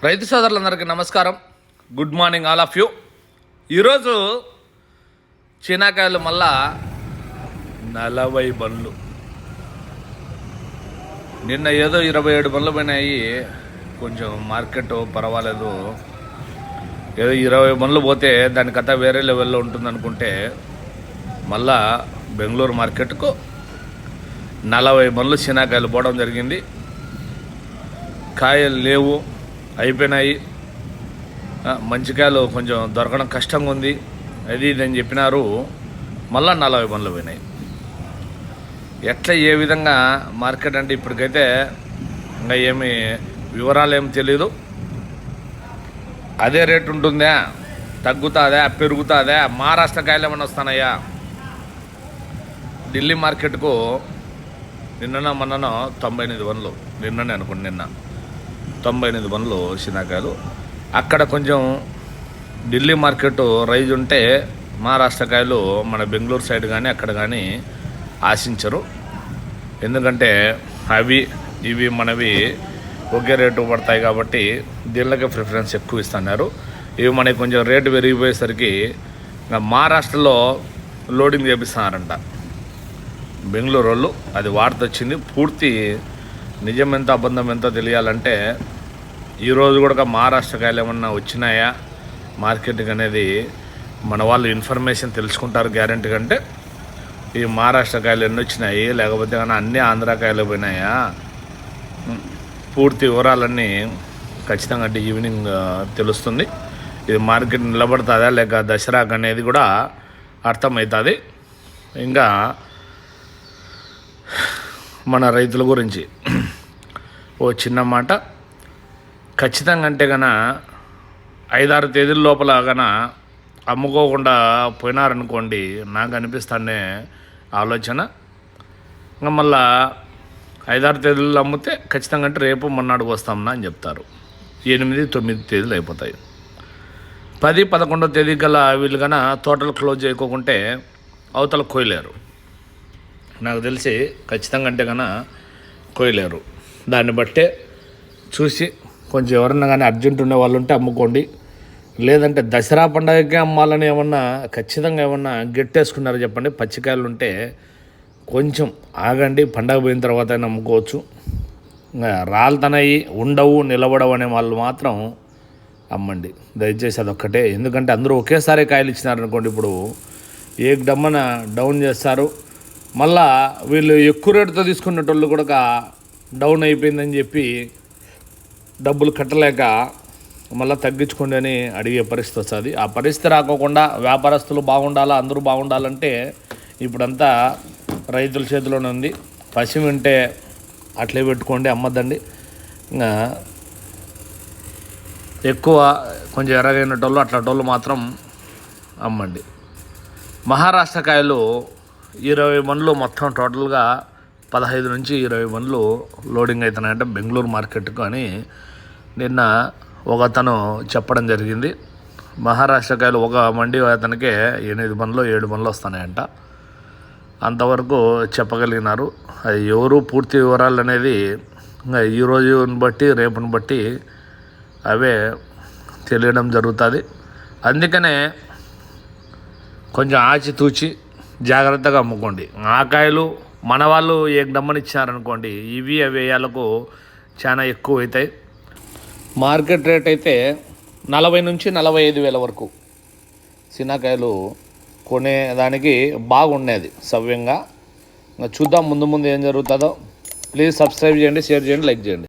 రైతు సోదరులందరికీ నమస్కారం. Good morning all of you. ఈరోజు చీనాకాయలు మళ్ళా 40 బండ్లు. నిన్న ఏదో 27 బండ్లు పోయినాయి. కొంచెం మార్కెట్ పర్వాలేదు. ఏదో 20 బండ్లు పోతే దానికంతా వేరే లెవెల్లో ఉంటుందనుకుంటే మళ్ళా బెంగళూరు మార్కెట్కు 40 బండ్లు చీనాకాయలు పోవడం జరిగింది. కాయలు లేవు, అయిపోయినాయి. మంచి కాయలు కొంచెం దొరకడం కష్టంగా ఉంది, అది ఇది అని చెప్పినారు. మళ్ళా 40 బండ్లు పోయినాయి. ఎట్లా ఏ విధంగా మార్కెట్ అంటే ఇప్పటికైతే ఇంకా ఏమి వివరాలు ఏమి తెలీదు. అదే రేటు ఉంటుందా, తగ్గుతుందా, పెరుగుతుందా, మహారాష్ట్ర కాయలు ఏమైనా వస్తున్నాయా? ఢిల్లీ మార్కెట్కు నిన్న మొన్న 98 బండ్లు, నిన్ననే అనుకోండి, నిన్న 98 బండ్లు చీనాకాయలు. అక్కడ కొంచెం ఢిల్లీ మార్కెట్ రైజ్ ఉంటే మహారాష్ట్ర కాయలు మన బెంగళూరు సైడ్ కానీ అక్కడ కానీ ఆశించరు. ఎందుకంటే అవి ఇవి మనవి ఒకే రేటు పడతాయి కాబట్టి దీళ్ళకే ప్రిఫరెన్స్ ఎక్కువ ఇస్తున్నారు. ఇవి మనకి కొంచెం రేటు పెరిగిపోయేసరికి మహారాష్ట్రలో లోడింగ్ చేపిస్తున్నారంట బెంగళూరు వాళ్ళు. అది వార్త వచ్చింది. పూర్తి నిజం ఎంత అబద్ధం ఎంతో తెలియాలంటే ఈరోజు కూడా మహారాష్ట్ర కాయలు ఏమన్నా వచ్చినాయా మార్కెట్కి అనేది మన వాళ్ళు ఇన్ఫర్మేషన్ తెలుసుకుంటారు గ్యారెంటీ. కంటే ఈ మహారాష్ట్ర కాయలు ఎన్ని వచ్చినాయి, లేకపోతే కానీ అన్నీ ఆంధ్ర కాయలు పోయినాయా, పూర్తి వివరాలన్నీ ఖచ్చితంగా అంటే ఈవినింగ్ తెలుస్తుంది. ఇది మార్కెట్ నిలబడుతుందా లేక దసరాకు అనేది కూడా అర్థమవుతుంది. ఇంకా మన రైతుల గురించి ఓ చిన్న మాట. ఖచ్చితంగా అంటే కన్నా 5-6 తేదీల లోపల కన్నా అమ్ముకోకుండా పోయినారనుకోండి, నాకు అనిపిస్తానే ఆలోచన. ఇంకా మళ్ళా 5-6 తేదీలు అమ్మితే ఖచ్చితంగా అంటే రేపు మొన్నాడుకు వస్తామన్నా అని చెప్తారు. 8-9 తేదీలు అయిపోతాయి. 10-11 తేదీ కల్లా వీళ్ళు కన్నా తోటలు క్లోజ్ చేయకోకుంటే అవతల కోయలేరు. నాకు తెలిసి ఖచ్చితంగా అంటే కన్నా కోయలేరు. దాన్ని బట్టే చూసి కొంచెం ఎవరన్నా కానీ అర్జెంట్ ఉండే వాళ్ళు ఉంటే అమ్ముకోండి. లేదంటే దసరా పండగకే అమ్మాలని ఏమన్నా ఖచ్చితంగా ఏమన్నా గెట్టేసుకున్నారు చెప్పండి. పచ్చికాయలు ఉంటే కొంచెం ఆగండి, పండగ పోయిన తర్వాత అయినా అమ్ముకోవచ్చు. రాలుతనయి ఉండవు, నిలబడవు అనే వాళ్ళు మాత్రం అమ్మండి దయచేసి. అదొక్కటే. ఎందుకంటే అందరూ ఒకేసారి కాయలు ఇచ్చినారనుకోండి, ఇప్పుడు ఏకడమ్మన డౌన్ చేస్తారు. మళ్ళా వీళ్ళు ఎక్కువ రేటుతో తీసుకునేటోళ్ళు కూడా డౌన్ అయిపోయిందని చెప్పి డబ్బులు కట్టలేక మళ్ళీ తగ్గించుకోండి అని అడిగే పరిస్థితి వస్తుంది. ఆ పరిస్థితి రాకోకుండా వ్యాపారస్తులు బాగుండాలా, అందరూ బాగుండాలంటే ఇప్పుడంతా రైతుల చేతిలోనే ఉంది. పసి వింటే అట్లే పెట్టుకోండి, అమ్మద్దండి. ఇంకా ఎక్కువ కొంచెం ఎర్రగైనటోళ్ళు అట్లాంటోళ్ళు మాత్రం అమ్మండి. మహారాష్ట్ర కాయలు 20 బండ్లు మొత్తం టోటల్గా 15-20 బండ్లు లోడింగ్ అవుతున్నాయంటే బెంగళూరు మార్కెట్కు అని నిన్న ఒకతను చెప్పడం జరిగింది. మహారాష్ట్ర కాయలు ఒక మండి అతనికే 8 బండ్లు 7 బండ్లు వస్తున్నాయంట. అంతవరకు చెప్పగలిగినారు. అది ఎవరు పూర్తి వివరాలు అనేది ఇంకా ఈ రోజుని బట్టి రేపుని బట్టి అవే తెలియడం జరుగుతుంది. అందుకనే కొంచెం ఆచితూచి జాగ్రత్తగా అమ్ముకోండి. ఆ కాయలు మన వాళ్ళు ఏకడమ్మనిచ్చినారనుకోండి, ఇవి అవేయాలకు చాలా ఎక్కువ అవుతాయి. మార్కెట్ రేట్ అయితే 40-45 వేల వరకు చీనాకాయలు కొనేదానికి బాగుండేది సవ్యంగా. చూద్దాం ముందు ముందు ఏం జరుగుతుందో. ప్లీజ్ సబ్స్క్రైబ్ చేయండి, షేర్ చేయండి, లైక్ చేయండి.